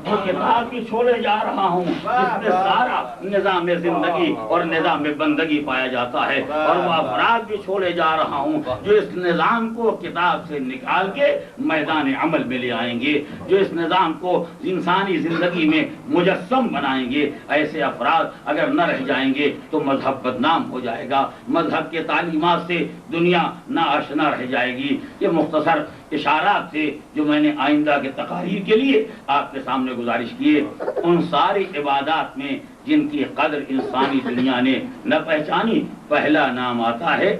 وہ کتاب بھی چھوڑے جا رہا ہوں جس میں سارا نظام زندگی اور نظام بندگی پایا جاتا ہے، اور وہ افراد بھی چھوڑے جا رہا ہوں جو اس نظام کو کتاب سے نکال کے میدان عمل میں لے آئیں گے، جو اس نظام کو انسانی زندگی میں مجسم بنائیں گے۔ ایسے افراد اگر نہ رہ جائیں گے تو مذہب بدنام ہو جائے گا، مذہب کے تعلیمات سے دنیا ناآشنا رہ جائے گی۔ یہ مختصر اشارات تھے جو میں نے آئندہ کے تقاریر کے لیے آپ کے سامنے گزارش کیے۔ ان ساری عبادات میں جن کی قدر انسانی دنیا نے نہ پہچانی، پہلا نام آتا ہے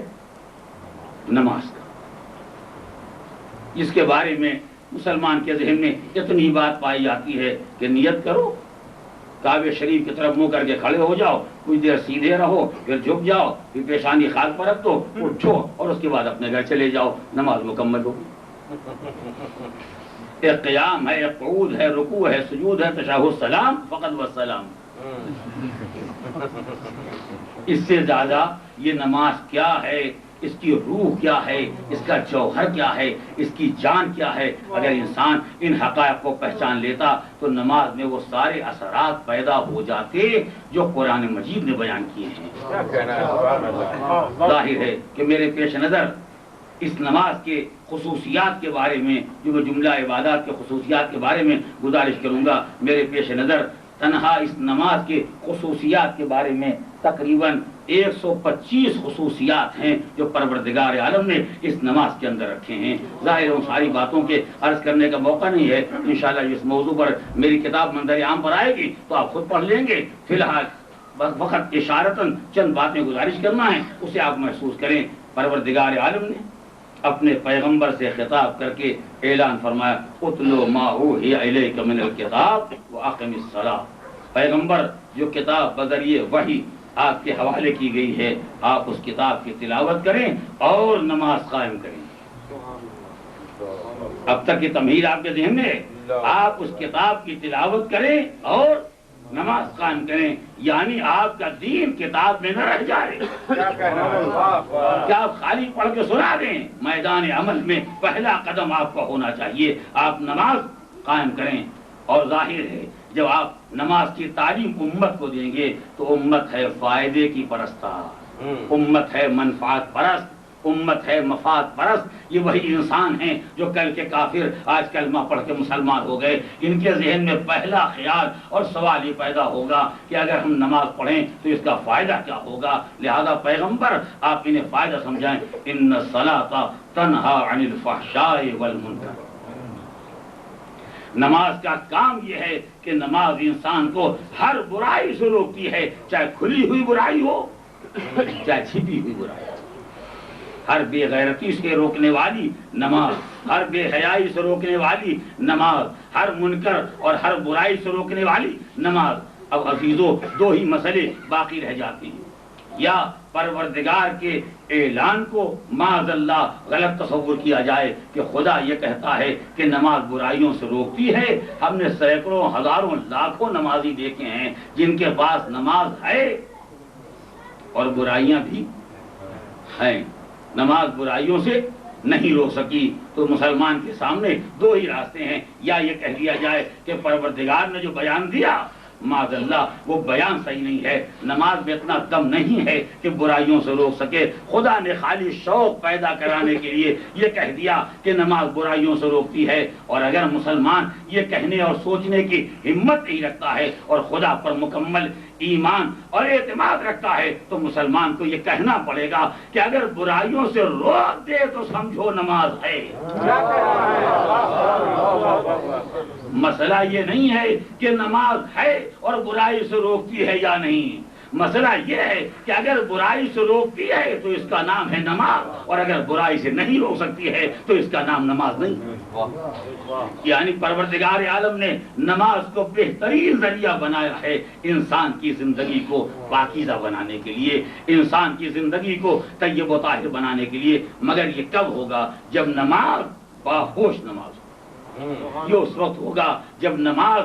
نماز کا، جس کے بارے میں مسلمان کے ذہن میں اتنی بات پائی جاتی ہے کہ نیت کرو، کعبہ شریف کی طرف منہ کر کے کھڑے ہو جاؤ، کچھ دیر سیدھے رہو، پھر جھک جاؤ، پھر پیشانی خاک پر رکھ دو، اٹھو اور اس کے بعد اپنے گھر چلے جاؤ، نماز مکمل ہوگی۔ ایک قیام ہے، ایک قعود ہے، رکوع ہے، سجود ہے، تشہد، سلام، فقط والسلام۔ اس سے زیادہ یہ نماز کیا ہے، اس کی روح کیا ہے، اس کا جوہر کیا ہے، اس کی جان کیا ہے، اگر انسان ان حقائق کو پہچان لیتا تو نماز میں وہ سارے اثرات پیدا ہو جاتے جو قرآن مجید نے بیان کیے ہیں۔ ظاہر ہے کہ میرے پیش نظر اس نماز کے خصوصیات کے بارے میں، جو میں جملہ عبادات کے خصوصیات کے بارے میں گزارش کروں گا، میرے پیش نظر تنہا اس نماز کے خصوصیات کے بارے میں تقریباً 125 خصوصیات ہیں جو پروردگار عالم نے اس نماز کے اندر رکھے ہیں۔ ظاہر ان ساری باتوں کے عرض کرنے کا موقع نہیں ہے، انشاءاللہ اس موضوع پر میری کتاب منظر عام پر آئے گی تو آپ خود پڑھ لیں گے۔ فی الحال وقت اشارتاً چند باتیں گزارش کرنا ہے، اسے آپ محسوس کریں۔ پروردگار عالم نے اپنے پیغمبر سے خطاب کر کے اعلان فرمایا، اتلو ما اوحی الیک من الکتاب واقم الصلاۃ۔ پیغمبر جو کتاب بذریعہ وحی آپ کے حوالے کی گئی ہے، آپ اس کتاب کی تلاوت کریں اور نماز قائم کریں۔ اب تک کی تمہید آپ کے ذہن میں ہے، آپ اس کتاب کی تلاوت کریں اور نماز قائم کریں، یعنی آپ کا دین کتاب میں نہ رہ جائے۔ کیا آپ خالی پڑھ کے سنا دیں؟ میدان عمل میں پہلا قدم آپ کا ہونا چاہیے، آپ نماز قائم کریں۔ اور ظاہر ہے جب آپ نماز کی تعلیم امت کو دیں گے تو امت ہے فائدے کی پرستار، امت ہے منفعت پرست، امت ہے مفاد پرست۔ یہ وہی انسان ہیں جو کل کے کافر آج کلمہ پڑھ کے مسلمان ہو گئے۔ ان کے ذہن میں پہلا خیال اور سوال یہ پیدا ہوگا کہ اگر ہم نماز پڑھیں تو اس کا فائدہ کیا ہوگا۔ لہذا پیغمبر آپ انہیں فائدہ سمجھائیں، ان الصلاۃ تنہی عن الفحشاء والمنکر۔ نماز کا کام یہ ہے کہ نماز انسان کو ہر برائی سے روکتی ہے، چاہے کھلی ہوئی برائی ہو چاہے چھپی ہوئی برائی ہو۔ ہر بے غیرتی سے روکنے والی نماز، ہر بے حیائی سے روکنے والی نماز، ہر منکر اور ہر برائی سے روکنے والی نماز۔ اب عزیزو دو ہی مسئلے باقی رہ جاتے ہیں، یا پروردگار کے اعلان کو معاذ اللہ غلط تصور کیا جائے کہ خدا یہ کہتا ہے کہ نماز برائیوں سے روکتی ہے۔ ہم نے سینکڑوں ہزاروں لاکھوں نمازی دیکھے ہیں جن کے پاس نماز ہے اور برائیاں بھی ہیں، نماز برائیوں سے نہیں روک سکی۔ تو مسلمان کے سامنے دو ہی راستے ہیں، یا یہ کہہ دیا جائے کہ پروردگار نے جو بیان دیا معاذ اللہ وہ بیان صحیح نہیں ہے، نماز میں اتنا دم نہیں ہے کہ برائیوں سے روک سکے۔ خدا نے خالی شوق پیدا کرانے کے لیے یہ کہہ دیا کہ نماز برائیوں سے روکتی ہے، اور اگر مسلمان یہ کہنے اور سوچنے کی ہمت نہیں رکھتا ہے اور خدا پر مکمل ایمان اور اعتماد رکھتا ہے تو مسلمان کو یہ کہنا پڑے گا کہ اگر برائیوں سے روک دے تو سمجھو نماز ہے۔ مسئلہ یہ نہیں ہے کہ نماز ہے اور برائی سے روکتی ہے یا نہیں، مسئلہ یہ ہے کہ اگر برائی سے روکتی ہے تو اس کا نام ہے نماز، اور اگر برائی سے نہیں روک سکتی ہے تو اس کا نام نماز نہیں۔ یعنی پروردگار عالم نے نماز کو بہترین ذریعہ بنایا ہے انسان کی زندگی کو پاکیزہ بنانے کے لیے، انسان کی زندگی کو طیب و طاہر بنانے کے لیے۔ مگر یہ کب ہوگا؟ جب نماز باہوش نماز ہو، یہ اس وقت ہوگا جب نماز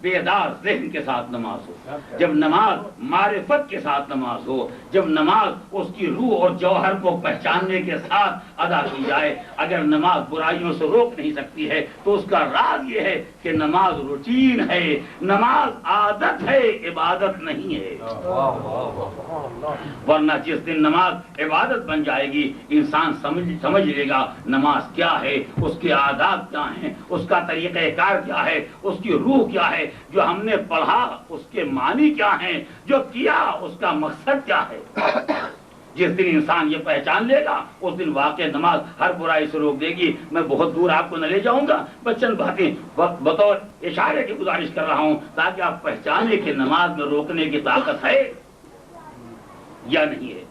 بیدار ذہن کے ساتھ نماز ہو، جب نماز معرفت کے ساتھ نماز ہو، جب نماز اس کی روح اور جوہر کو پہچاننے کے ساتھ ادا کی جائے. اگر نماز برائیوں سے روک نہیں سکتی ہے تو اس کا راز یہ ہے کہ نماز روٹین ہے، نماز عادت ہے، عبادت نہیں ہے. ورنہ جس دن نماز عبادت بن جائے گی انسان سمجھ لے گا نماز کیا ہے، اس کے آداب کیا ہیں، اس کا طریقہ کار کیا ہے، اس کی روح کیا ہے، جو ہم نے پڑھا اس کے معنی کیا ہیں، جو کیا اس کا مقصد کیا ہے. جس دن انسان یہ پہچان لے گا اس دن واقع نماز ہر برائی سے روک دے گی. میں بہت دور آپ کو نہ لے جاؤں گا، بس چند باتیں بطور اشارے کی گزارش کر رہا ہوں تاکہ آپ پہچانے کہ نماز میں روکنے کی طاقت ہے یا نہیں ہے.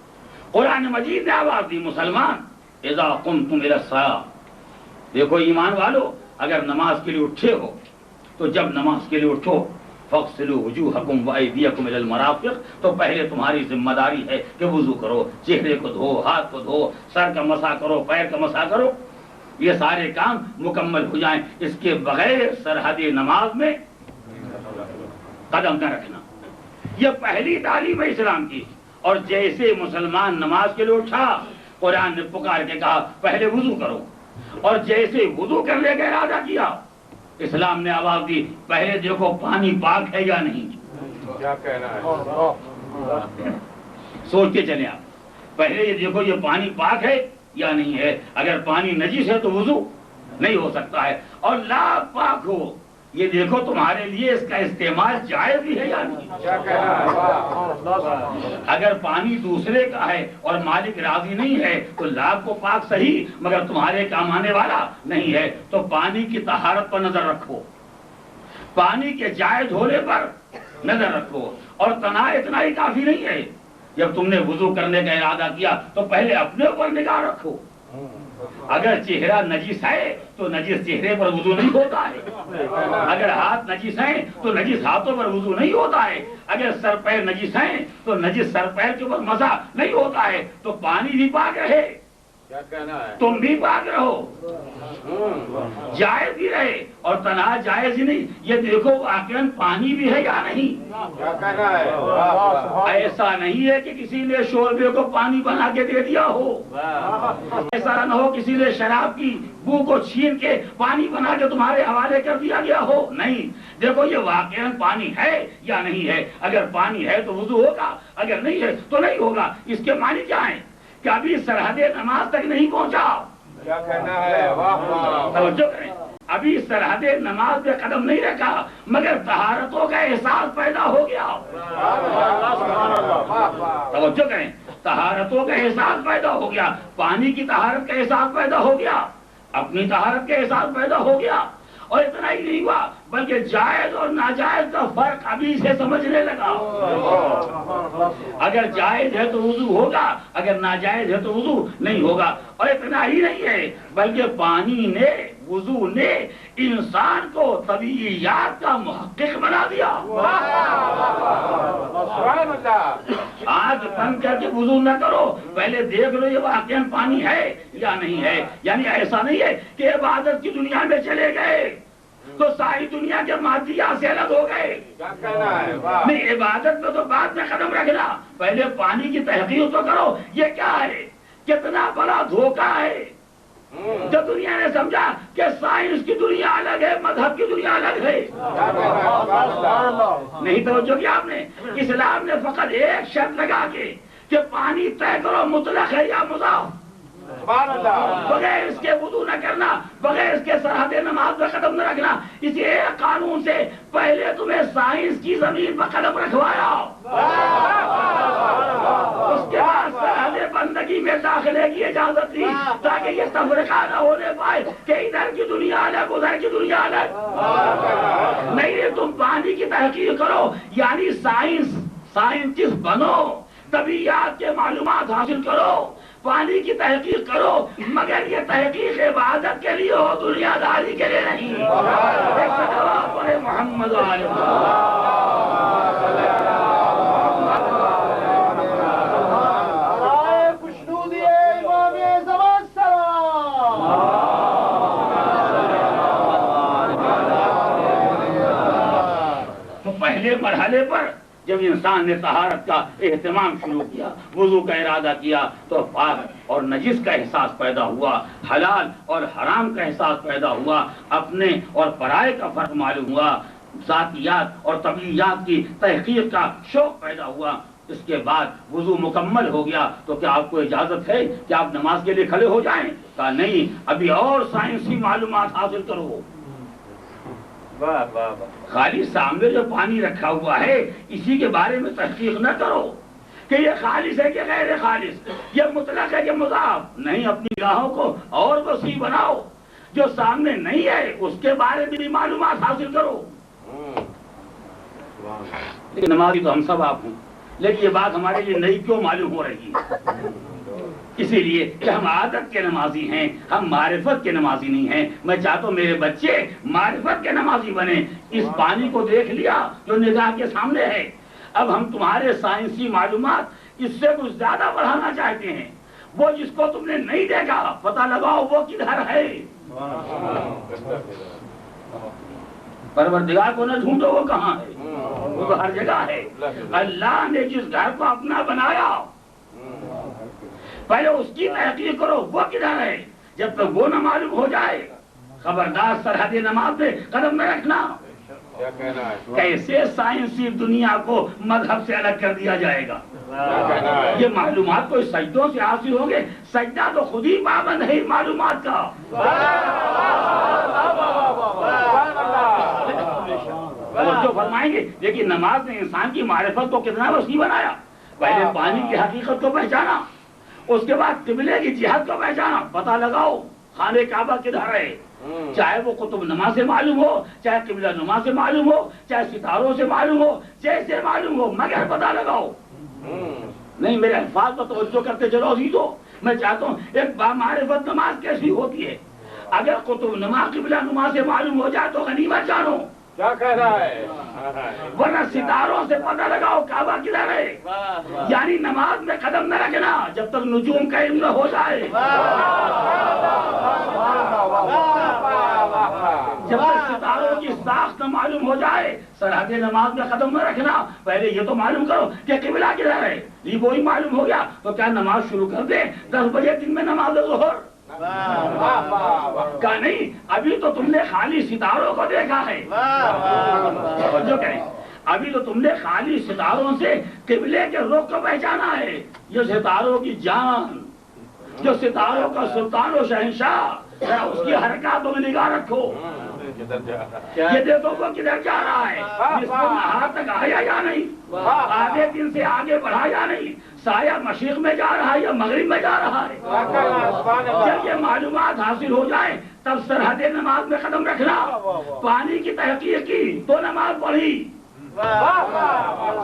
قرآن مجید نے آواز دی مسلمان اذا قمتم الى الصلاۃ. دیکھو ایمان والو، اگر نماز کے لیے اٹھے ہو تو جب نماز کے لیے اٹھو فاغسلوا وجوہکم وایدیکم الی المرافق، تو پہلے تمہاری ذمہ داری ہے کہ وضو کرو، چہرے کو دھو، ہاتھ کو دھو، سر کا مسح کرو، پیر کا مسح کرو. یہ سارے کام مکمل ہو جائیں، اس کے بغیر سرحد نماز میں قدم نہ رکھنا. یہ پہلی تعلیم ہے اسلام کی. اور جیسے مسلمان نماز کے لیے اٹھا قرآن نے پکار کے کہا پہلے وضو کرو، اور جیسے وضو کرنے کا ارادہ کیا اسلام نے آواز دی پہلے دیکھو پانی پاک ہے یا نہیں. کیا کہنا ہے؟ سوچ کے چلیں آپ، پہلے یہ دیکھو یہ پانی پاک ہے یا نہیں ہے. اگر پانی نجس ہے تو وضو نہیں ہو سکتا ہے. اور لا پاک ہو یہ دیکھو تمہارے لیے اس کا استعمال جائز بھی ہے یا نہیں. کیا کہنا ہے؟ اگر پانی دوسرے کا ہے اور مالک راضی نہیں ہے تو لاکھ کو پاک صحیح مگر تمہارے کام آنے والا نہیں ہے. تو پانی کی طہارت پر نظر رکھو، پانی کے جائز ہونے پر نظر رکھو. اور تنہا اتنا ہی کافی نہیں ہے، جب تم نے وضو کرنے کا ارادہ کیا تو پہلے اپنے اوپر نگاہ رکھو. اگر چہرہ نجس ہے تو نجس چہرے پر وضو نہیں ہوتا ہے. اگر ہاتھ نجس ہیں تو نجس ہاتھوں پر وضو نہیں ہوتا ہے. اگر سر پیر نجس ہیں تو نجس سر پیر کے اوپر مسح نہیں ہوتا ہے. تو پانی بھی پاک رہے، کیا کہنا ہے؟ تم بھی پاک رہو، جائز بھی رہے. اور تنہا جائز ہی نہیں، یہ دیکھو واقعاً پانی بھی ہے یا نہیں. کیا کہنا ہے؟ ایسا نہیں ہے کہ کسی نے شوربے کو پانی بنا کے دے دیا ہو، ایسا نہ ہو کسی نے شراب کی بو کو چھین کے پانی بنا کے تمہارے حوالے کر دیا گیا ہو. نہیں، دیکھو یہ واقعاً پانی ہے یا نہیں ہے. اگر پانی ہے تو وضو ہوگا، اگر نہیں ہے تو نہیں ہوگا. اس کے معنی کیا ہیں کہ ابھی سرحد نماز تک نہیں پہنچا. کیا کہنا ہے؟ واہ واہ، توجہ کریں، ابھی سرحد نماز پہ قدم نہیں رکھا مگر طہارتوں کا احساس پیدا ہو گیا. توجہ کریں، طہارتوں کا احساس پیدا ہو گیا، پانی کی طہارت کا احساس پیدا ہو گیا، اپنی طہارت کا احساس پیدا ہو گیا. اور اتنا ہی نہیں ہوا بلکہ جائز اور ناجائز کا فرق ابھی سے سمجھنے لگا. اگر جائز ہے تو وضو ہوگا، اگر ناجائز ہے تو وضو نہیں ہوگا. اور اتنا ہی نہیں ہے بلکہ پانی نے، وضو نے انسان کو طبیعیات کا محقق بنا دیا. آنکھ بند کر کے وضو نہ کرو، پہلے دیکھ لو یہ واقعاً پانی ہے یا نہیں ہے. یعنی ایسا نہیں ہے کہ عبادت کی دنیا میں چلے گئے تو ساری دنیا کے مادیات سے الگ ہو گئے. نہیں، عبادت میں تو بعد میں قدم رکھنا، پہلے پانی کی تحقیق تو کرو. یہ کیا ہے، کتنا بڑا دھوکہ ہے جو دنیا نے سمجھا کہ سائنس کی دنیا الگ ہے، مذہب کی دنیا الگ ہے. نہیں توجہ کیا آپ نے؟ اسلام نے فقط ایک شرط لگا کے کہ پانی طے کرو مطلق ہے یا مضاف. بغیر اس کے وضو نہ کرنا، بغیر اس کے سرحد نماز میں قدم نہ رکھنا. اسی ایک قانون سے پہلے تمہیں سائنس کی زمین پر قدم رکھوایا، اس کے بعد سرحد بندگی میں داخلے کی اجازت دی تاکہ یہ تفرقہ نہ ہونے پائے کہ ادھر کی دنیا الگ ادھر کی دنیا الگ. نہیں، تم پانی کی تحقیق کرو، یعنی سائنٹسٹ بنو، طبیعیات کے معلومات حاصل کرو، پانی کی تحقیق کرو، مگر یہ تحقیق عبادت کے لیے ہو، دنیا داری کے لیے نہیں. محمد پہلے مرحلے پر جب انسان نے طہارت کا اہتمام شروع کیا، وضو کا ارادہ کیا، تو پاک اور نجس کا احساس پیدا ہوا، حلال اور حرام کا احساس پیدا ہوا، اپنے اور پرائے کا فرق معلوم ہوا، ذاتیات اور طبیعیات کی تحقیق کا شوق پیدا ہوا۔ اس کے بعد وضو مکمل ہو گیا تو کیا آپ کو اجازت ہے کہ آپ نماز کے لیے کھڑے ہو جائیں؟ کہا نہیں، ابھی اور سائنسی معلومات حاصل کرو۔ واہ واہ واہ، خالی سامنے جو پانی رکھا ہوا ہے اسی کے بارے میں تحقیق نہ کرو کہ یہ خالص ہے کہ غیر خالص، یہ مطلق ہے کہ مضاف، نہیں، اپنی نگاہوں کو اور وسیع بناؤ، جو سامنے نہیں ہے اس کے بارے میں بھی معلومات حاصل کرو۔ لیکن نمازی تو ہم سب آپ ہوں، لیکن یہ بات ہمارے لیے نئی کیوں معلوم ہو رہی ہے؟ اسی لیے کہ ہم عادت کے نمازی ہیں، ہم معرفت کے نمازی نہیں ہیں۔ میں چاہتا ہوں میرے بچے معرفت کے نمازی بنے۔ اس پانی کو دیکھ لیا جو نگاہ کے سامنے ہے، اب ہم تمہارے سائنسی معلومات اس سے کچھ زیادہ بڑھانا چاہتے ہیں۔ وہ جس کو تم نے نہیں دیکھا پتہ لگاؤ وہ کدھر ہے۔ پروردگار کو نہ ڈھونڈو وہ کہاں ہے، وہ تو ہر جگہ ہے۔ اللہ نے جس گھر کو اپنا بنایا پہلے اس کی تحقیق کرو وہ کدھر ہے۔ جب تک وہ نہ معلوم ہو جائے خبردار سرحد نماز میں قدم نہ رکھنا۔ کیسے سائنسی دنیا کو مذہب سے الگ کر دیا جائے گا؟ یہ معلومات کوئی سجدوں سے حاصل ہوں گے؟ سجدہ تو خود ہی پابند ہے معلومات کا۔ جو فرمائیں گے لیکن نماز نے انسان کی معرفت کو کتنا وسیع بنایا۔ پہلے پانی کی حقیقت کو پہچانا، اس کے بعد قبلے کی جہت کو پہچانا، پتہ لگاؤ خانہ کعبہ کدھر ہے، چاہے وہ قطب نما سے معلوم ہو، چاہے قبلہ نما سے معلوم ہو، چاہے ستاروں سے معلوم ہو، جیسے معلوم ہو، مگر پتہ لگاؤ۔ نہیں، میرے الفاظ پر توجہ کرتے چلو عزیزو، میں چاہتا ہوں ایک بامعرفت نماز کیسی ہوتی ہے۔ اگر قطب نما قبلہ نما سے معلوم ہو جائے تو غنیمت جانو، کیا کہہ رہا ہے؟ ورنہ ستاروں سے پتہ لگاؤ کعبہ کدھر ہے۔ یعنی نماز میں قدم نہ رکھنا جب تک نجوم کا علم نہ ہو جائے، جب تک ستاروں کی ساخت نہ معلوم ہو جائے۔ سرحد نماز میں قدم نہ رکھنا، پہلے یہ تو معلوم کرو کہ قبلہ کدھر ہے۔ یہ وہی معلوم ہو گیا تو کیا نماز شروع کر دیں 10 بجے دن میں نماز ظہر؟ کہا نہیں، ابھی تو تم نے خالی ستاروں کو دیکھا ہے۔ جو کریں، ابھی تو تم نے خالی ستاروں سے قبلے کے رخ کو پہچانا ہے۔ یہ ستاروں کی جان، جو ستاروں کا سلطان و شہنشاہ، اس کی حرکاتوں میں نگاہ رکھو۔ یہ دیکھو وہ کدھر جا رہا ہے، اس کو نہار تک آیا یا نہیں، آدھے دن سے آگے بڑھا یا نہیں، سایہ مشرق میں جا رہا ہے یا مغرب میں جا رہا ہے۔ جب یہ معلومات حاصل ہو جائیں تب سرحد نماز میں قدم رکھنا۔ پانی کی تحقیق کی تو نماز پڑھی،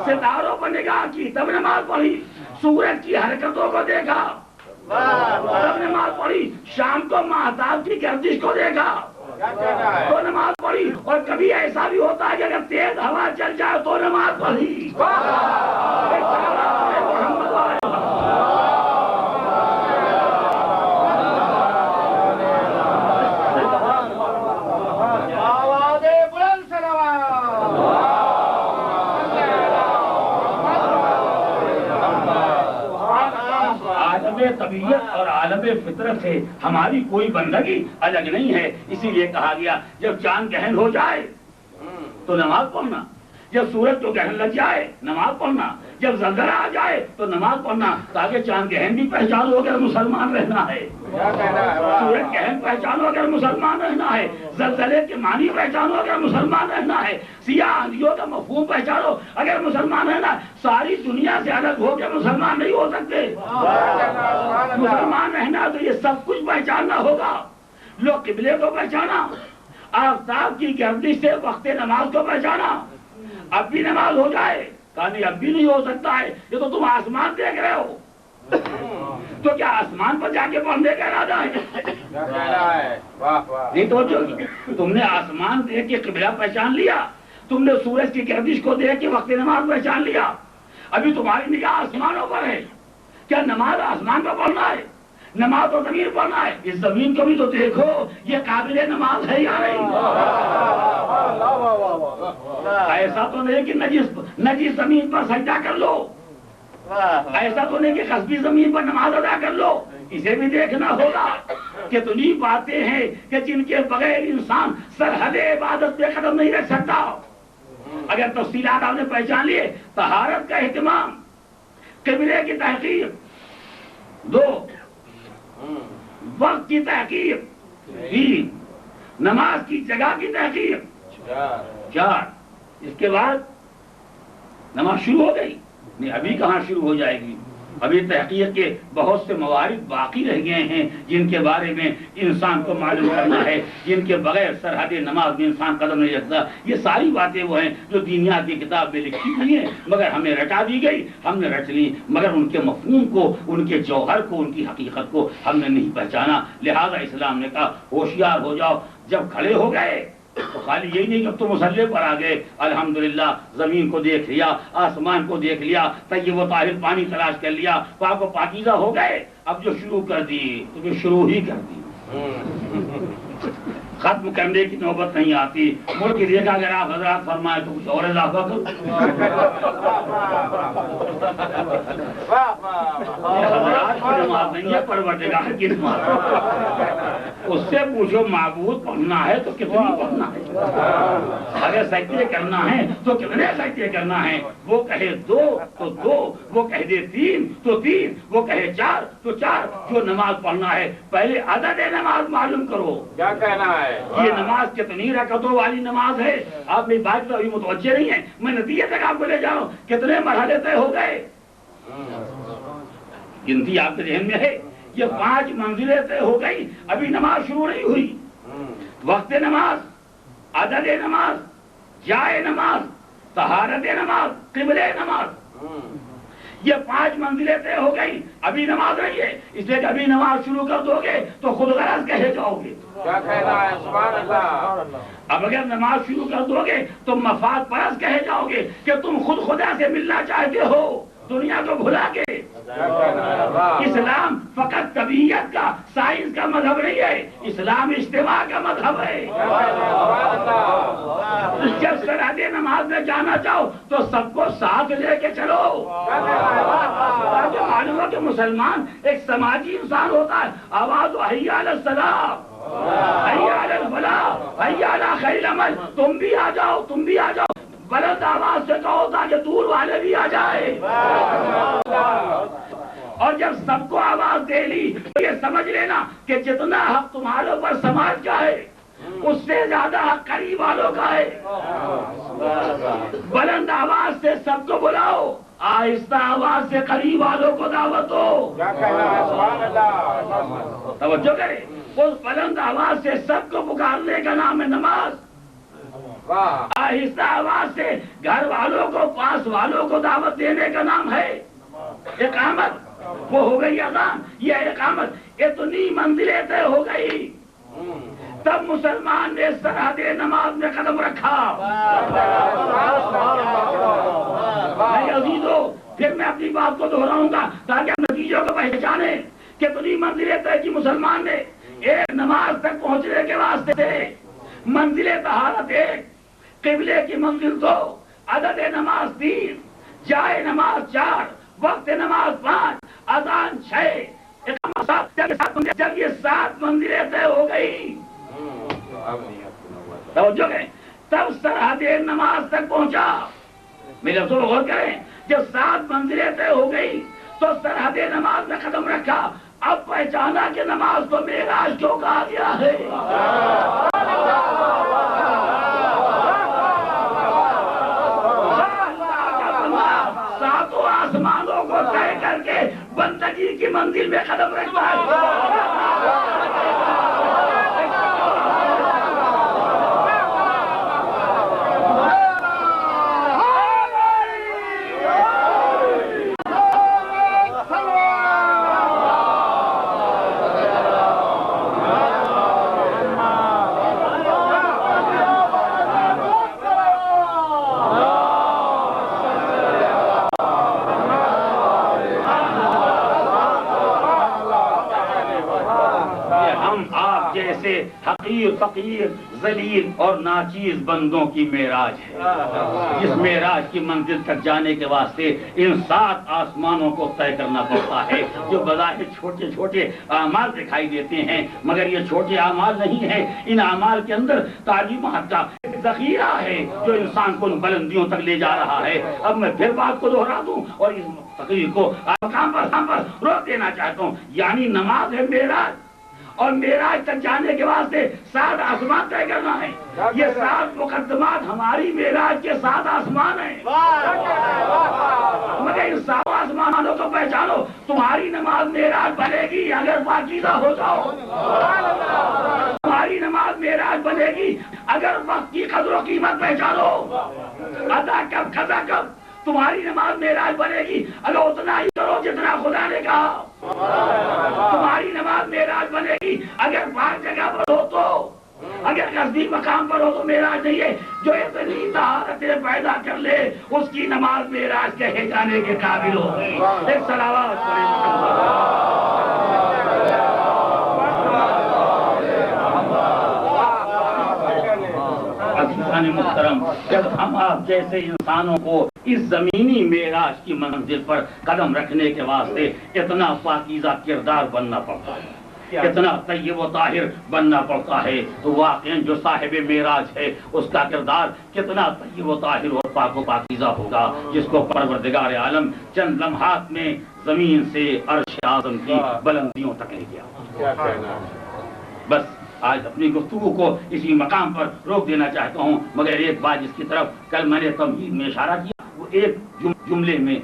ستاروں پر نگاہ کی تب نماز پڑھی، سورج کی حرکتوں کو دیکھا تب نماز پڑھی، شام کو مہتاب کی گردش کو دیکھا تو نماز پڑھی، اور کبھی ایسا بھی ہوتا ہے کہ اگر تیز ہوا چل جائے تو نماز پڑھی۔ طبیعت اور عالم فطرت سے ہماری کوئی بندگی الگ نہیں ہے۔ اسی لیے کہا گیا جب چاند گہن ہو جائے تو نماز پڑھنا، جب سورج کو گہن لگ جائے نماز پڑھنا، جب زلزلہ آ جائے تو نماز پڑھنا، تاکہ چاند گہن بھی پہچانو اگر مسلمان رہنا ہے، سورج گہن پہچانو اگر مسلمان رہنا ہے، زلزلے کے معنی پہچانو اگر مسلمان رہنا ہے، سیاہ آندھیوں کا مفہوم پہچانو اگر مسلمان رہنا ہے۔ ساری دنیا سے الگ ہو کے مسلمان نہیں ہو سکتے۔ مسلمان رہنا تو یہ سب کچھ پہچاننا ہوگا۔ لوگ قبلے کو پہچانا، آفتاب کی گردش سے وقت نماز کو پہچانا، اب بھی نماز ہو جائے، کہا نہیں اب بھی نہیں ہو سکتا ہے، یہ تو تم آسمان دیکھ رہے ہو، تو کیا آسمان پر جا کے پڑھنے کا ارادہ ہے؟ نہیں تو تم نے آسمان دیکھ کے قبلہ پہچان لیا، تم نے سورج کی گردش کو دیکھ کے وقت نماز پہچان لیا، ابھی تمہاری نگاہ آسمانوں پر ہے۔ کیا نماز آسمان پر پڑھنا ہے؟ نماز تو زمین پڑھنا ہے، اس زمین کو بھی تو دیکھو یہ قابل نماز ہے یا نہیں۔ ایسا تو نہیں کہ نجس زمین پر سجدہ کر لو، ایسا تو نہیں کہ قصبی زمین پر نماز ادا کر لو، اسے بھی دیکھنا ہوگا۔ کتنی باتیں ہیں کہ جن کے بغیر انسان سرحد عبادت پہ قدم نہیں رکھ سکتا۔ اگر تفصیلات آپ نے پہچان لیے، طہارت کا اہتمام، قبلے کی تحقیق، 2 وقت کی تحقیق، 3 نماز کی جگہ کی تحقیق، 4 اس کے بعد نماز شروع ہو گئی؟ نہیں، ابھی کہاں شروع ہو جائے گی، ابھی تحقیق کے بہت سے موارد باقی رہ گئے ہیں جن کے بارے میں انسان کو معلوم کرنا ہے، جن کے بغیر سرحد نماز میں انسان قدم نہیں رکھتا۔ یہ ساری باتیں وہ ہیں جو دینیات کی کتاب میں لکھی ہوئی ہیں، مگر ہمیں رٹا دی گئی، ہم نے رٹ لی، مگر ان کے مفہوم کو، ان کے جوہر کو، ان کی حقیقت کو ہم نے نہیں پہچانا۔ لہذا اسلام نے کہا ہوشیار ہو جاؤ، جب کھڑے ہو گئے تو خالی یہی نہیں کہ تم مصلی پر آ گئے، الحمدللہ زمین کو دیکھ لیا، آسمان کو دیکھ لیا، طیب و طاہر پانی تلاش کر لیا، پاک و پاکیزہ ہو گئے، اب جو شروع کر دی تو شروع ہی کر دی، ختم کرنے کی نوبت نہیں آتی۔ مڑ کے دیکھا اگر آپ حضرات فرمائے تو کچھ اور اضافہ کرو۔ حضرات کی نماز نہیں ہے، پروردگار کی نماز ہے۔ اس سے پوچھو معبود پڑھنا ہے تو کتنی پڑھنا ہے، اگر سجدے کرنا ہے تو کتنے سجدے کرنا ہے۔ وہ کہے 2 تو 2، وہ کہہ دے 3 تو 3، وہ کہے 4 تو 4۔ جو نماز پڑھنا ہے پہلے عدد نماز معلوم کرو، کیا کہنا ہے؟ یہ نماز کتنی رکعتوں والی نماز ہے۔ آپ میری بات تو ابھی متوجہ نہیں ہے، میں نتیجے تک آپ کو لے جا رہا ہوں۔ کتنے مرحلے طے ہو گئے، گنتی آپ کے ذہن میں ہے؟ یہ 5 منزلیں طے ہو گئی، ابھی نماز شروع نہیں ہوئی۔ وقت نماز، عدد نماز، جائے نماز، طہارت نماز، قبلہ نماز، یہ 5 منزلیں طے ہو گئی، ابھی نماز نہیں ہے۔ اس لیے کہ ابھی نماز شروع کر دو گے تو خود غرض کہے جاؤ گے۔ کیا کہنا ہے؟ سبحان اللہ۔ اب اگر نماز شروع کر دو گے تو مفاد پرست کہے جاؤ گے کہ تم خود خدا سے ملنا چاہتے ہو دنیا کو بھلا کے۔ اسلام فقط طبیعت کا، سائنس کا مذہب نہیں ہے، اسلام اجتماع کا مذہب ہے۔ جب سرحد نماز میں جانا چاہو تو سب کو ساتھ لے کے چلو، تاکہ معلوم ہو کہ مسلمان ایک سماجی انسان ہوتا ہے۔ آواز حی علی الصلاۃ، حی علی الفلاح، حی علی خیر العمل، تم بھی آ جاؤ، تم بھی آ جاؤ، بلند آواز سے کہو تاکہ دور والے بھی آ جائے۔ اور جب سب کو آواز دے لی تو یہ سمجھ لینا کہ جتنا حق تمہارے اوپر سماج کا ہے اس سے زیادہ حق قریب والوں کا ہے۔ بلند آواز سے سب کو بلاؤ، آہستہ آواز سے قریب والوں کو دعوت دو۔ توجہ کریں، اس بلند آواز سے سب کو پکارنے کا نام ہے نماز، آہستہ آواز سے گھر والوں کو، پاس والوں کو دعوت دینے کا نام ہے اقامت۔ وہ ہو گئی اذان، یہ اقامت۔ اتنی منزلیں طے ہو گئی، تب مسلمان نے سرحد نماز میں قدم رکھا۔ عزیزو، پھر میں اپنی بات کو دہراؤں گا تاکہ ہم نتیجوں کو پہچانیں۔ کتنی منزلیں طے کی مسلمان نے ایک نماز تک پہنچنے کے واسطے۔ منزل طہارت 1، قبلے کی منزل 2، عدد نماز 3، جائے نماز 4، وقت نماز 5، اذان 6، اقامت 7۔ جب یہ 7 منزلیں طے ہو گئی، توجہ کریں، تب سرحد نماز تک پہنچا۔ میرے لفظوں پر غور کریں، جب 7 منزلیں طے ہو گئی تو سرحد نماز میں قدم رکھا۔ اب پہچانا کہ نماز کو معراج کیوں کہا گیا ہے۔ ساتوں آسمانوں کو طے کر کے بندگی کی منزل میں قدم رکھتا ہے۔ سے حقیر فقیر ذلیل اور ناچیز بندوں کی معراج ہے۔ جس معراج کی منزل تک جانے کے واسطے ان 7 آسمانوں کو طے کرنا پڑتا ہے، جو بظاہر چھوٹے چھوٹے اعمال دکھائی دیتے ہیں مگر یہ چھوٹے اعمال نہیں ہیں۔ ان اعمال کے اندر تعلیمات کا ذخیرہ ہے جو انسان کو ان بلندیوں تک لے جا رہا ہے۔ اب میں پھر بات کو دہرا دوں اور اس تقریر کو مقام پر روک دینا چاہتا ہوں، یعنی نماز ہے معراج، اور معراج تک جانے کے واسطے 7 آسمان طے کرنا ہے۔ یہ 7 مقدمات ہماری معراج کے 7 آسمان ہیں، مگر ان 7 آسمانوں کو پہچانو۔ تمہاری نماز معراج بنے گی اگر پاکیزہ ہو جاؤ، تمہاری نماز معراج بنے گی اگر وقت کی قدر و قیمت پہچانو، ادا کب قضا کب۔ تمہاری نماز معراج بنے گی اگر اتنا ہی کرو جتنا خدا نے کہا۔ تمہاری نماز معراج بنے گی اگر پاک جگہ پر ہو تو، اگر قصدی مقام پر ہو تو معراج نہیں ہے۔ جو اتنی طہارتیں پیدا کر لے اس کی نماز معراج کہے جانے کے قابل ہوگی۔ ایک صلوات عزیزان محترم، جب ہم آپ جیسے انسانوں کو اس زمینی معراج کی منزل پر قدم رکھنے کے واسطے اتنا پاکیزہ کردار بننا پڑتا ہے، اتنا طیب و طاہر بننا پڑتا ہے، تو واقعاً جو صاحب معراج ہے اس کا کردار کتنا طیب و طاہر اور پاک و پاکیزہ ہوگا، جس کو پروردگار عالم چند لمحات میں زمین سے عرش اعظم کی بلندیوں تک لے گیا۔ بس آج اپنی گفتگو کو اسی مقام پر روک دینا چاہتا ہوں، مگر ایک بات جس کی طرف کل میں نے تمہید میں اشارہ کیا وہ ایک جملے میں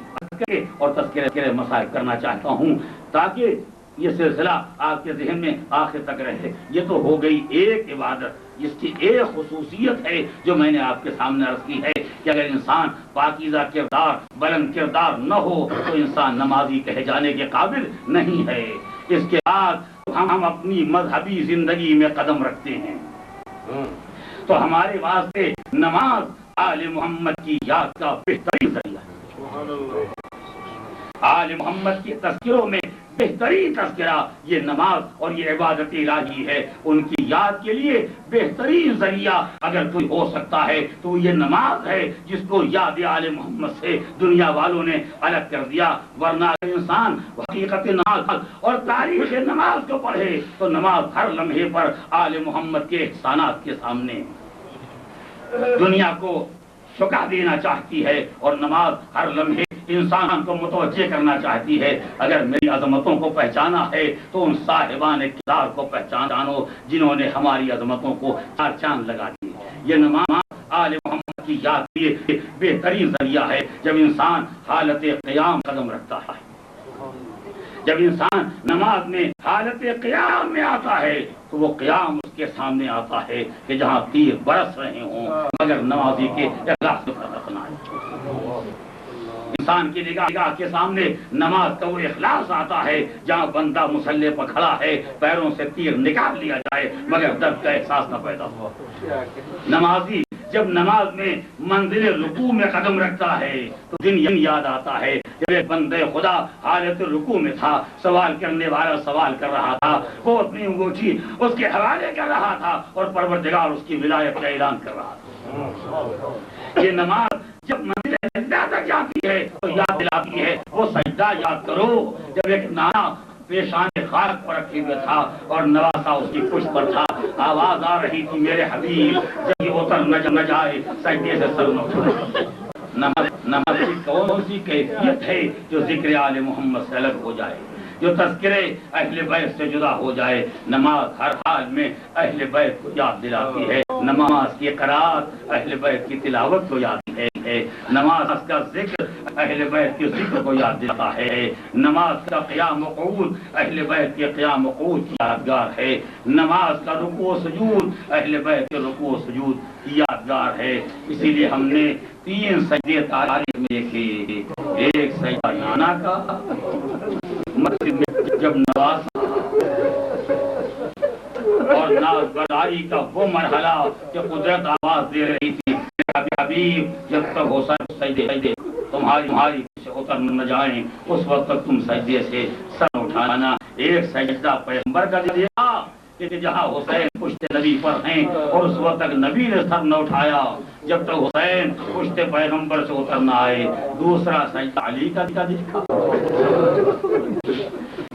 اور تذکرے مسائل کرنا چاہتا ہوں تاکہ یہ سلسلہ آپ کے ذہن میں آخر تک رہے۔ یہ تو ہو گئی ایک عبادت جس کی ایک خصوصیت ہے جو میں نے آپ کے سامنے عرض کی ہے کہ اگر انسان پاکیزہ کردار بلند کردار نہ ہو تو انسان نمازی کہے جانے کے قابل نہیں ہے۔ اس کے بعد ہم اپنی مذہبی زندگی میں قدم رکھتے ہیں تو ہمارے واسطے نماز آل محمد کی یاد کا بہترین ذریعہ ہے۔ آل محمد کے تذکروں میں بہترین تذکرہ یہ نماز اور یہ عبادت الہی ہے۔ ان کی یاد کے لیے بہترین ذریعہ اگر کوئی ہو سکتا ہے تو یہ نماز ہے، جس کو یاد آل محمد سے دنیا والوں نے الگ کر دیا۔ ورنہ انسان حقیقت نماز اور تاریخ نماز کو پڑھے تو نماز ہر لمحے پر آل محمد کے احسانات کے سامنے دنیا کو چکا دینا چاہتی ہے، اور نماز ہر لمحے انسان کو متوجہ کرنا چاہتی ہے۔ اگر میری عظمتوں کو پہچانا ہے تو ان صاحبان کردار کو پہچانو جنہوں نے ہماری عظمتوں کو چار چاند لگا دیے۔ یہ نماز آل محمد کی یاد کے لیے بہترین ذریعہ ہے۔ جب انسان حالت قیام قدم رکھتا ہے، جب انسان نماز میں حالت قیام میں آتا ہے تو وہ قیام اس کے سامنے آتا ہے کہ جہاں تیر برس رہے ہوں مگر نمازی کے اخلاص سے فرق نہ آئے۔ انسان کی نگاہ کے سامنے نماز کا وہ اخلاص آتا ہے جہاں بندہ مصلی پر کھڑا ہے، پیروں سے تیر نکال لیا جائے مگر درد کا احساس نہ پیدا ہو۔ نمازی جب نماز میں منزل رکوع میں قدم رکھتا ہے تو دن یاد آتا ہے جب ایک بندے خدا حالت رکوع میں تھا، سوال کرنے والا سوال کر رہا تھا، وہ اپنی انگوٹھی اس کے حوالے کر رہا تھا اور پروردگار اس کی ولایت کا اعلان کر رہا تھا۔ یہ نماز جب منزل سجدہ تک جاتی ہے تو یاد دلاتی ہے وہ سجدہ یاد کرو جب ایک نانا پیشان خاک پر رکھے ہوئے تھا اور نواسا اس کی پشت پر تھا، آواز آ رہی تھی میرے حبیب جب یہ اتر نہ جائے سجدے سے سر نہ اٹھائے۔ نماز کی کون سی کیفیت ہے جو ذکر آل محمد سے الگ ہو جائے، جو تذکرے اہل بیت سے جدا ہو جائے۔ نماز ہر حال میں اہل بیت کو یاد دلاتی ہے، نماز کی قرات اہل بیت کی تلاوت کو یاد ہے، نماز کا ذکر اہل بیت کے ذکر کو یاد دیتا ہے، نماز کا قیام و قعود اہل بیت کے قیام و قعود کی یادگار ہے، نماز کا رکوع و سجود اہل بیت کے رکوع و سجود کی یادگار ہے۔ اسی لیے ہم نے 3 سجدے تاریخ میں دیکھے، ایک سجدہ نانا کا مسجد میں جب نواز اور ناز برداری کا وہ مرحلہ کہ قدرت آواز دے رہی تھی حبیب جب تک ہو سجدے تمہاری سے اتر نہ جائیں اس وقت تک تم سجدے سے سر اٹھانا۔ ایک سجدہ پیغمبر کا دیا، کہ جہاں حسین پشت نبی پر ہیں اور اس وقت تک نبی نے سر نہ اٹھایا جب تک حسین پشت پیغمبر سے اتر نہ آئے. دوسرا سجدہ علی کا دیکھا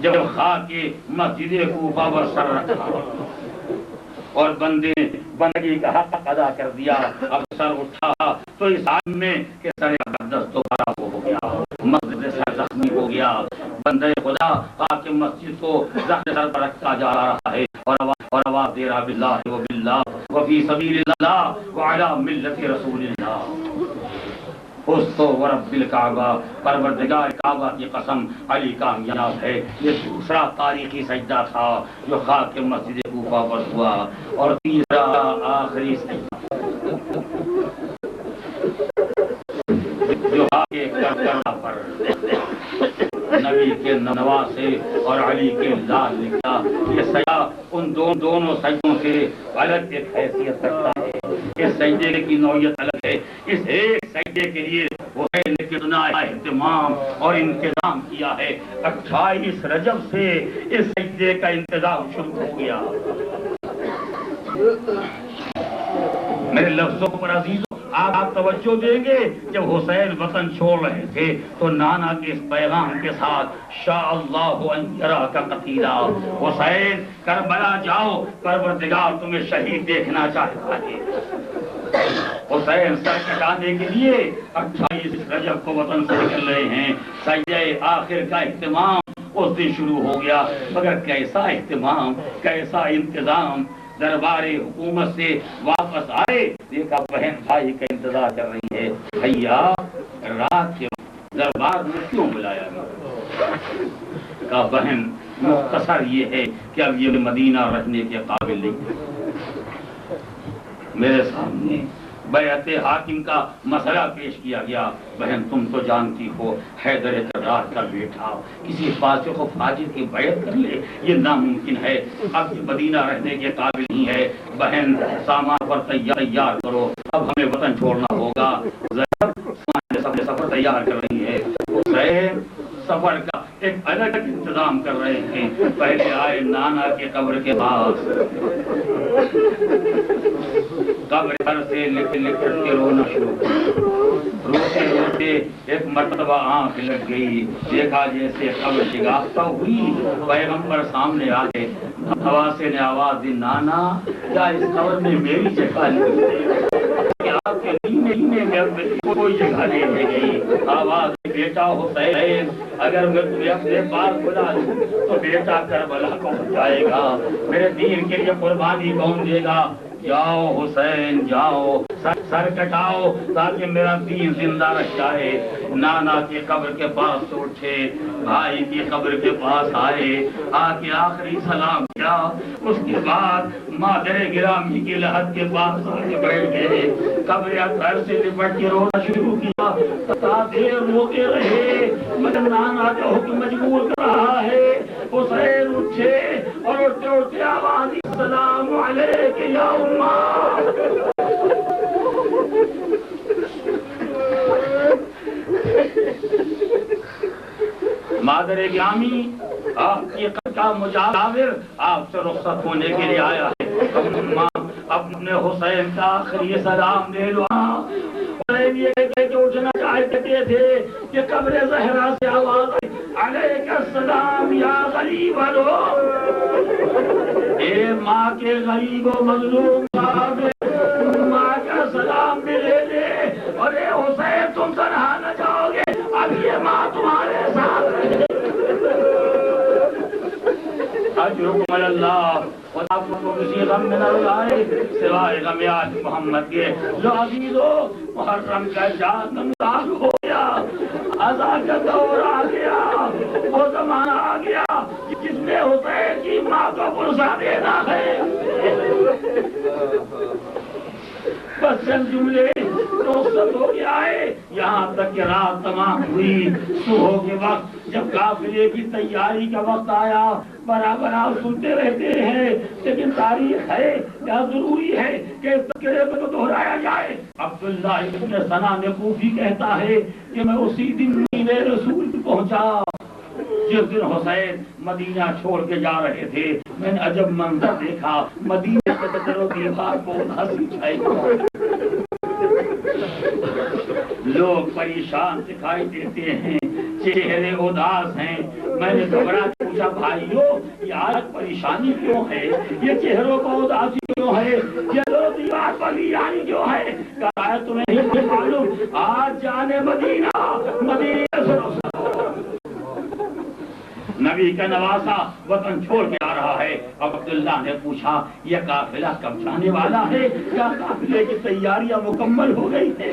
جب خاک مسجد کوفہ پر سر رکھا اور بندگی کا حق ادا کر دیا. اب سر اٹھا تو اس حال میں کہ سر اقدس دوبارہ ہو گیا, مسجد سر زخمی ہو گیا. بندے خدا خاک مسجد کو زخم سر پر رکھتا جا رہا ہے اور آواز دے رہا باللہ و باللہ وفی سبیل اللہ وعلی ملت رسول اللہ. تو ورب الکعبہ, پروردگار کعبہ کی قسم علی کامیاب ہے. یہ دوسرا تاریخی سجدہ تھا جو خاک مسجد کوفہ پر ہوا. اور تیسرا آخری سجدہ جو خاک کربلا پر نبی کے نواسے اور علی کے لال لکھا. یہ سجدہ ان دونوں سجدوں سے الگ ایک حیثیت رکھتا ہے. اس سجدے کی نوعیت الگ ہے. اس ایک سجدے کے لیے حسین نے کتنا اہتمام اور انتظام کیا ہے. 28 رجب سے اس سجدے کا انتظام شروع ہو گیا. میرے لفظوں پر عزیزوں آپ توجہ دیں گے. جب حسین وطن چھوڑ رہے تھے تو نانا کے اس پیغام کے ساتھ شاء اللہ ان یراک قتیلا, حسین کربلا جاؤ, پروردگار تمہیں شہید دیکھنا چاہتا ہے. حسین سر کٹانے کے لیے 28 رجب کو وطن سے نکل رہے ہیں. سجدہ آخر کا اہتمام اس دن شروع ہو گیا. مگر کیسا اہتمام, کیسا انتظام. دربار حکومت سے واپس آئے, دیکھا بہن بھائی کا انتظار کر رہی ہے. بھیا رات کے دربار میں کیوں بلایا گیا؟ کہا بہن مختصر یہ ہے کہ اب یہ مدینہ رہنے کے قابل نہیں. میرے سامنے بیعت حاکم کا مسئلہ پیش کیا گیا. بہن تم تو جانتی ہو حیدر کرار کا بیٹا کسی فاسق و فاجر کی بیعت کر لے, یہ ناممکن ہے. اب یہ مدینہ رہنے کے قابل نہیں ہے. بہن سامان پر تیار کرو, اب ہمیں وطن چھوڑنا ہوگا. سفر تیار کر رہی ہے. حسین سفر کا ایک الگ انتظام کر رہے ہیں. پہلے آئے نانا کے قبر کے پاس, قبر پر سے لکھ کے رونا شروع. روتے روتے ایک مرتبہ آنکھ لگ گئی, دیکھا جیسے قبر شگافتہ ہوئی. پیغمبر سامنے آئے. نواسے نے آواز دی, نانا کیا اس قبر میں میری جگہ نہیں, آپ کے نینے میں کوئی جگہ نہیں رہ گئی. آواز بیٹا حسین اگر میں تمہیں اپنے پاس بلا لوں تو بیٹا کربلا کون جائے گا, میرے دین کے لیے قربانی کون دے گا. جاؤ حسین جاؤ, سر کٹاؤ تاکہ میرا دین زندہ رہ جائے. نانا کی قبر کے پاس سے اٹھے, بھائی کی قبر کے پاس آئے, آ کے آخری سلام کیا. اس کے بعد مادر گرامی کی لحد کے پاس آ کے بیٹھ گئے. قبر اطہر سے لپٹ کے رونا شروع کیا. دیر روتے رہے مگر نانا کا حکم مجبور کر رہا ہے. حسین اٹھے اور اٹھتے اٹھتے آواز دی, السلام علیک یا اماں. مادر گرامی آپ کی کا مجاور آپ سے رخصت ہونے کے لیے آیا ہے. اپنے حسین کا آخری سلام دے لو. یہ کہہ کے اٹھنا چاہتے تھے کہ قبر زہرا سے آواز آئی, علیک السلام یا غریب الو. اے ماں کے غریب و مظلوم ماں کا سلام بھی لے لے. اور اے حسین تم تنہا نہ جاؤ گے, اب یہ ماں تمہارے ساتھ رہے. اجرکم اللہ, خدا کو کسی غم میں نہ رلائے سوائے غم آل محمد کے. جو عزیزو محرم کا چاند نمودار ہو گیا, عزا کا دور آ گیا, وہ زمانہ آ گیا جس میں حسین کی ماں کو پرسا دینا ہے. بس چند جملے رخصت ہو گیا ہے. یہاں تک کہ رات تمام ہوئی. صبح کے وقت جب قافلے کی تیاری کا وقت آیا, برابر آپ سنتے رہتے ہیں لیکن تاریخ ہے یا ضروری ہے کہ اس تذکرے کو دہرایا جائے. عبداللہ ابن سنا کوفی کہتا ہے کہ میں اسی دن مدینہ رسول پہنچا. جس دن حسین مدینہ چھوڑ کے جا رہے تھے میں نے عجب منظر دیکھا، مدینہ کے در و دیوار کو اداسی چھائی، لوگ پریشان دکھائی دیتے ہیں، چہرے اداس ہیں۔ میں نے گھبرا کے پوچھا بھائیو یہ آج پریشانی کیوں ہے، یہ چہروں کو اداسی کیوں ہے، یہ در و دیوار پر ویرانی کیوں ہے؟ کہا تمہیں نہیں معلوم آج جانے مدینہ سے نبی کا نواسا وطن چھوڑ کے آ رہا ہے۔ اب عبداللہ نے پوچھا یہ قافلہ کب جانے والا ہے؟ کیا قافلے کی تیاریاں مکمل ہو گئی ہیں؟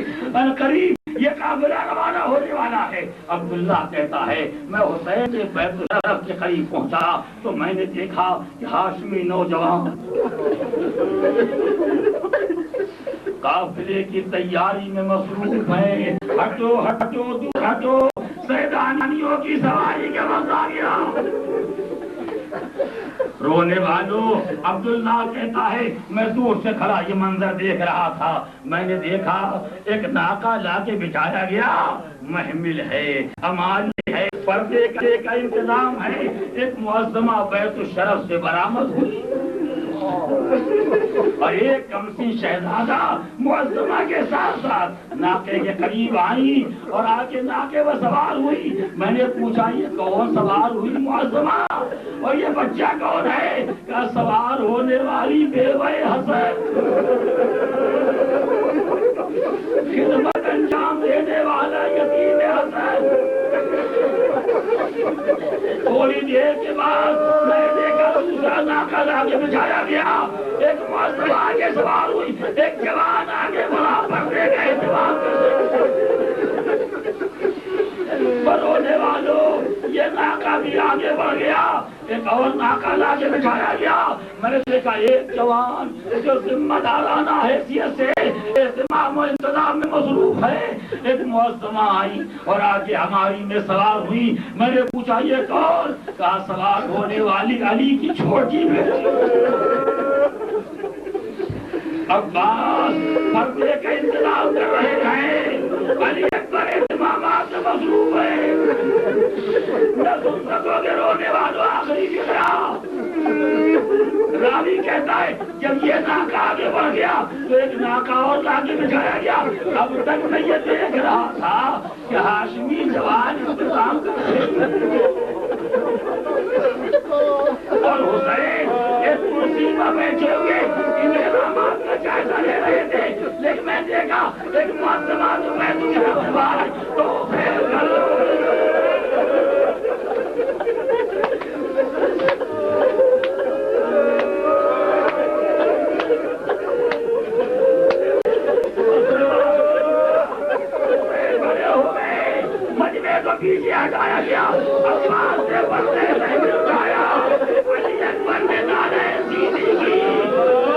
قریب یہ قافلہ روانہ ہونے والا ہے۔ عبداللہ کہتا ہے میں حسین کے بیت الشرف کے قریب پہنچا تو میں نے دیکھا کہ ہاشمی نوجوان قافلے کی تیاری میں مصروف ہے۔ ہٹو ہٹو دور ہٹو، سیدانیوں کی سواری کے وقت آ گیا۔ رونے والوں، عبداللہ کہتا ہے میں دور سے کھڑا یہ منظر دیکھ رہا تھا، میں نے دیکھا ایک ناکا لا کے بچھایا گیا، محمل ہے، امالی ہے، پردے کا انتظام ہے، ایک معظمہ بیت الشرف سے برآمد ہوئی اور ایک کمسی شہزادہ معظمہ کے ساتھ ساتھ ناکے کے قریب آئی اور آ کے ناکے پر سوار ہوئی۔ میں نے پوچھا یہ کون سوار ہوئی معظمہ اور یہ بچہ کون ہے؟ کہ سوار ہونے والی بیوہ حسن، خدمت انجام دینے والا یتیم حسن۔ تھوڑی دیر کے بعد میں نے دیکھا دوسرا ناکا لا کے بچھایا گیا، ایک معظمہ آگے سوار ہوئی، ایک جوان آگے بڑھا، پردے کا اہتمام برونے والوں یہ ناکا بھی آگے بڑھ گیا، ایک اور ناکا لا کے بچھایا گیا۔ میں نے دیکھا ایک جوان جو ذمہ دارانہ حیثیت سے اہتمام و انتظام میں مصروف ہے، ایک معظمہ آئی اور آگے ہماری میں سوار ہوئی۔ میں نے پوچھا یہ کون؟ کہا سوار ہونے والی علی کی چھوٹی بیٹی عباس، پردے کا انتظام کر رہے ہیں، علی اکبر اہتمامات میں مصروف ہے۔ نہ سن سکو گے رونے والوں آخری فقرہ۔ راوی کہتا ہے جب یہ ناکا آگے بڑھ گیا تو ایک ناکا اور آگے بچھایا گیا۔ اب تک میں یہ دیکھ رہا تھا کہ ہاشمی جوان انتظام کر رہے اور حسین ایک کرسی پر بیٹھے ہوئے ان احرامات کا جائزہ لے رہے تھے، لیکن میں دیکھا ایک معظمہ تو میں تجھے بھائی تو پھر پیچھے ہٹایا گیا، عباس نے پردے سے اٹھایا، علی اکبر نے نعرہ سیدھی کی،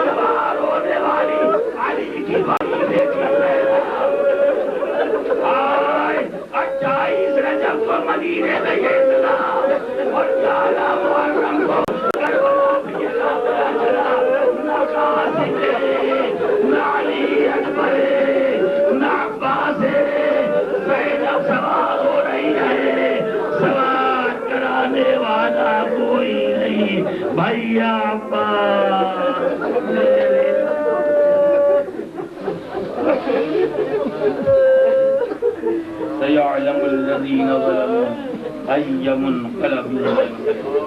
سوار ہونے والی علی کی بڑی بیٹی آئے 28 رجب کو مدینے میں یہ اطلاع اور 4 محرم کو کربلا میں یہ قافلہ چلا۔ نہ قاسم ہے، نہ علی اکبر ہے، نہ عباس ہے، زینب سوار ہو رہی ہے، سوار کرانے والا کوئی نہیں، بھیا عباس سيعلم الذين ظلموا أي منقلب ينقلبون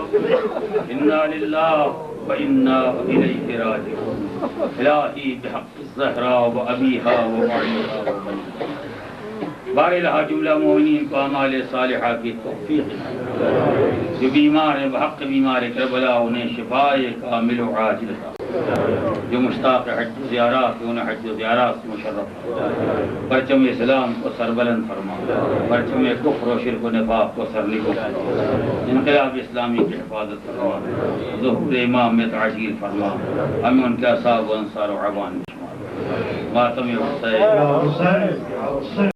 إنا لله وإنا إليه راجعون إلهي بحق الزهراء وأبيها وبعلها وبنيها بار الہا جملہ مومنین کو اعمال صالحہ کی توفیق، جو بیمار ہیں بحق بیمار کربلا انہیں شفاء کامل و عاجل، جو مشتاق حج و زیارات انہیں حج و زیارات سے مشرف، پرچم اسلام کو سربلند فرما، پرچم کفر و شرک و نفاق کو سرنگو، انقلاب اسلامی کی حفاظت فرما، ظہور امام میں تعجیل فرما، ہمیں ان کے اصحاب و انصار و عوان شمار، ماتم حسین